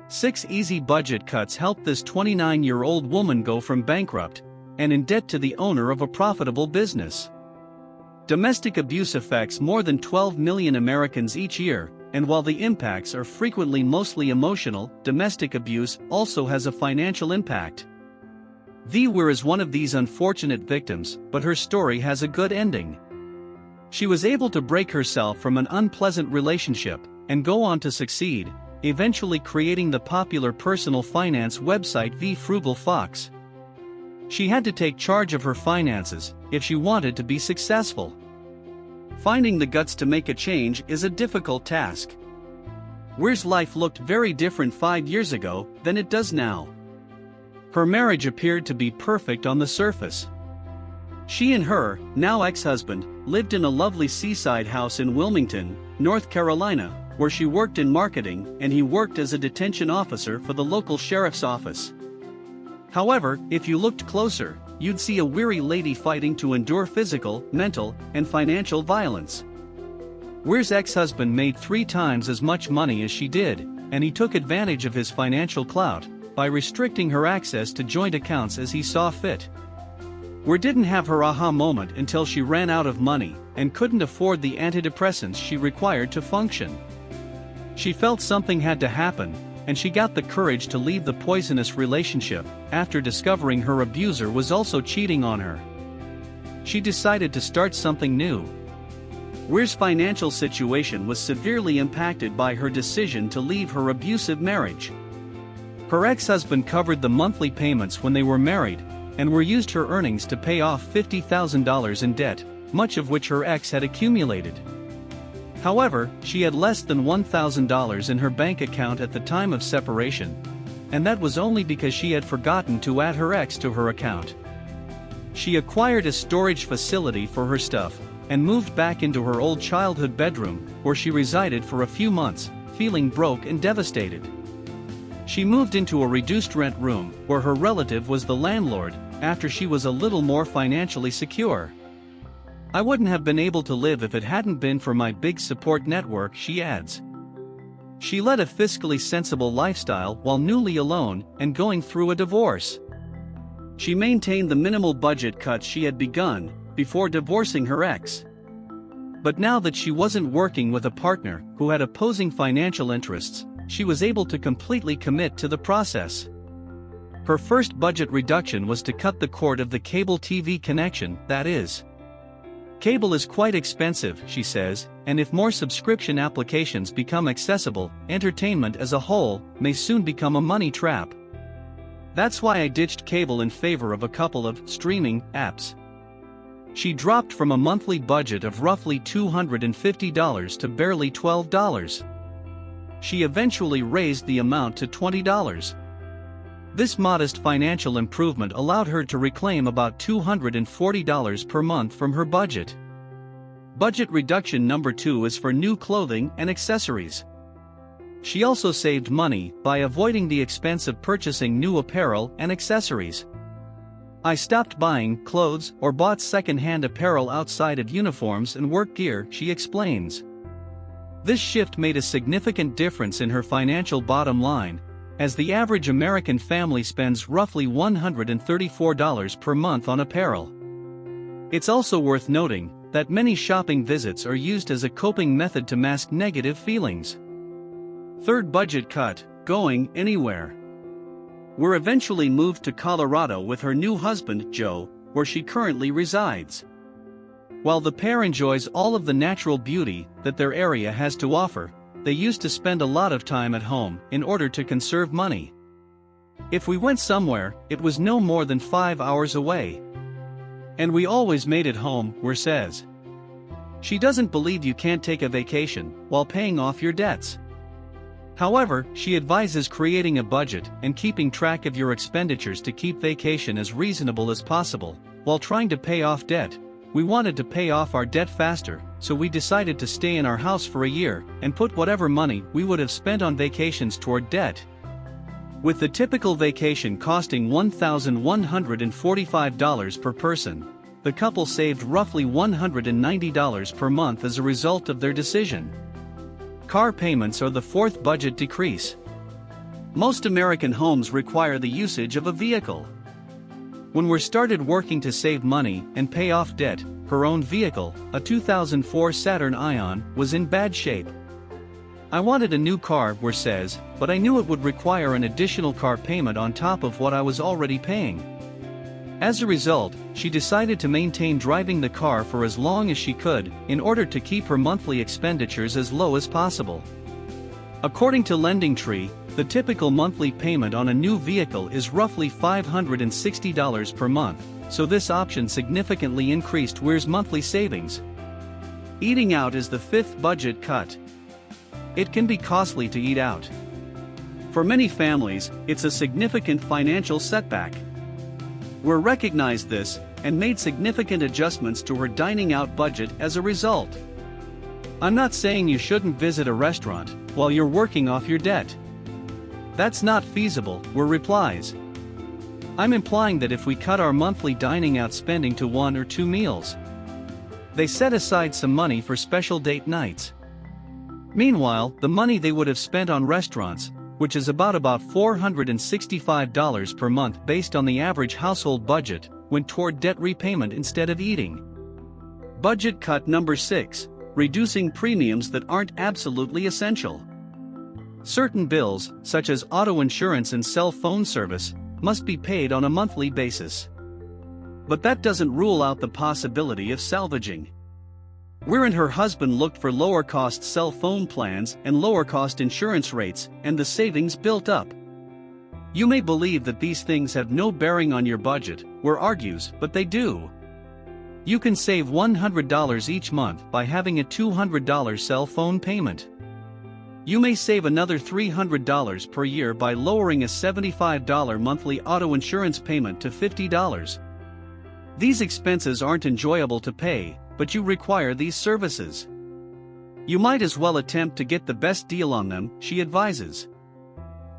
6 easy budget cuts helped this 29-year-old woman go from bankrupt and in debt to the owner of a profitable business. Domestic abuse affects more than 12 million Americans each year, and while the impacts are frequently mostly emotional, domestic abuse also has a financial impact. Vee Weir is one of these unfortunate victims, but her story has a good ending. She was able to break herself from an unpleasant relationship and go on to succeed, eventually creating the popular personal finance website Vee Frugal Fox. She had to take charge of her finances if she wanted to be successful. Finding the guts to make a change is a difficult task. Weir's life looked very different 5 years ago than it does now. Her marriage appeared to be perfect on the surface. She and her, now ex-husband, lived in a lovely seaside house in Wilmington, North Carolina, where she worked in marketing and he worked as a detention officer for the local sheriff's office. However, if you looked closer, you'd see a weary lady fighting to endure physical, mental, and financial violence. Weir's ex-husband made 3 times as much money as she did, and he took advantage of his financial clout by restricting her access to joint accounts as he saw fit. Weir didn't have her aha moment until she ran out of money and couldn't afford the antidepressants she required to function. She felt something had to happen, and she got the courage to leave the poisonous relationship after discovering her abuser was also cheating on her. She decided to start something new. Weir's financial situation was severely impacted by her decision to leave her abusive marriage. Her ex-husband covered the monthly payments when they were married, and Weir used her earnings to pay off $50,000 in debt, much of which her ex had accumulated. However, she had less than $1,000 in her bank account at the time of separation, and that was only because she had forgotten to add her ex to her account. She acquired a storage facility for her stuff, and moved back into her old childhood bedroom, where she resided for a few months, feeling broke and devastated. She moved into a reduced rent room, where her relative was the landlord, after she was a little more financially secure. "I wouldn't have been able to live if it hadn't been for my big support network," she adds. She led a fiscally sensible lifestyle while newly alone and going through a divorce. She maintained the minimal budget cuts she had begun before divorcing her ex. But now that she wasn't working with a partner who had opposing financial interests, she was able to completely commit to the process. Her first budget reduction was to cut the cord of the cable TV connection, that is. Cable is quite expensive, she says, and if more subscription applications become accessible, entertainment as a whole may soon become a money trap. "That's why I ditched cable in favor of a couple of streaming apps." She dropped from a monthly budget of roughly $250 to barely $12. She eventually raised the amount to $20. This modest financial improvement allowed her to reclaim about $240 per month from her budget. Budget reduction number 2 is for new clothing and accessories. She also saved money by avoiding the expense of purchasing new apparel and accessories. "I stopped buying clothes or bought second-hand apparel outside of uniforms and work gear," she explains. This shift made a significant difference in her financial bottom line, as the average American family spends roughly $134 per month on apparel. It's also worth noting that many shopping visits are used as a coping method to mask negative feelings. Third budget cut: going anywhere. Weir eventually moved to Colorado with her new husband, Joe, where she currently resides. While the pair enjoys all of the natural beauty that their area has to offer, they used to spend a lot of time at home in order to conserve money. "If we went somewhere, it was no more than 5 hours away. And we always made it home," Weir says. She doesn't believe you can't take a vacation while paying off your debts. However, she advises creating a budget and keeping track of your expenditures to keep vacation as reasonable as possible, while trying to pay off debt. "We wanted to pay off our debt faster, so we decided to stay in our house for a year and put whatever money we would have spent on vacations toward debt." With the typical vacation costing $1,145 per person, the couple saved roughly $190 per month as a result of their decision. Car payments are the fourth budget decrease. Most American homes require the usage of a vehicle. When we started working to save money and pay off debt, her own vehicle, a 2004 Saturn Ion, was in bad shape. I wanted a new car, Weir says, but I knew it would require an additional car payment on top of what I was already paying. As a result, she decided to maintain driving the car for as long as she could, in order to keep her monthly expenditures as low as possible. According to LendingTree, the typical monthly payment on a new vehicle is roughly $560 per month, so this option significantly increased Weir's monthly savings. Eating out is the fifth budget cut. It can be costly to eat out. For many families, it's a significant financial setback. Weir recognized this and made significant adjustments to her dining out budget as a result. I'm not saying you shouldn't visit a restaurant while you're working off your debt. That's not feasible, Weir replies. I'm implying that if we cut our monthly dining out spending to 1 or 2 meals, they set aside some money for special date nights. Meanwhile, the money they would have spent on restaurants, which is about $465 per month based on the average household budget, went toward debt repayment instead of eating. Budget cut number 6. Reducing premiums that aren't absolutely essential. Certain bills, such as auto insurance and cell phone service, must be paid on a monthly basis. But that doesn't rule out the possibility of salvaging. Weir and her husband looked for lower-cost cell phone plans and lower-cost insurance rates, and the savings built up. You may believe that these things have no bearing on your budget, Weir argues, but they do. You can save $100 each month by having a $200 cell phone payment. You may save another $300 per year by lowering a $75 monthly auto insurance payment to $50. These expenses aren't enjoyable to pay, but you require these services. You might as well attempt to get the best deal on them, she advises.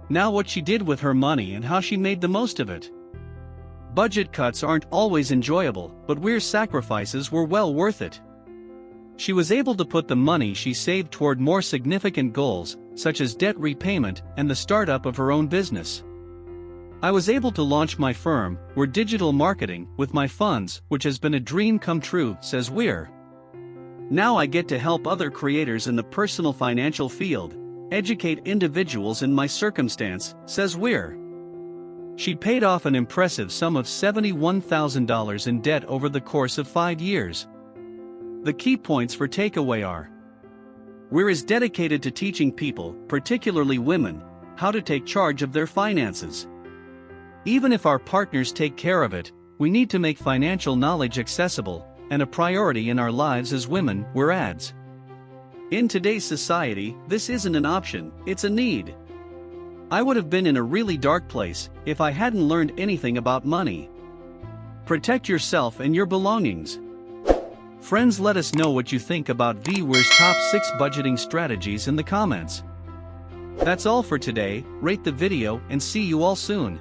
Now what she did with her money and how she made the most of it. Budget cuts aren't always enjoyable, but Weir's sacrifices were well worth it. She was able to put the money she saved toward more significant goals, such as debt repayment and the startup of her own business. I was able to launch my firm, Weir Digital Marketing, with my funds, which has been a dream come true, says Weir. Now I get to help other creators in the personal financial field, educate individuals in my circumstance, says Weir. She paid off an impressive sum of $71,000 in debt over the course of 5 years. The key points for takeaway are: Weir is dedicated to teaching people, particularly women, how to take charge of their finances. Even if our partners take care of it, we need to make financial knowledge accessible and a priority in our lives as women, Weir adds. In today's society, this isn't an option, it's a need. I would have been in a really dark place if I hadn't learned anything about money. Protect yourself and your belongings. Friends, let us know what you think about Vee Weir's top 6 budgeting strategies in the comments. That's all for today. Rate the video and see you all soon.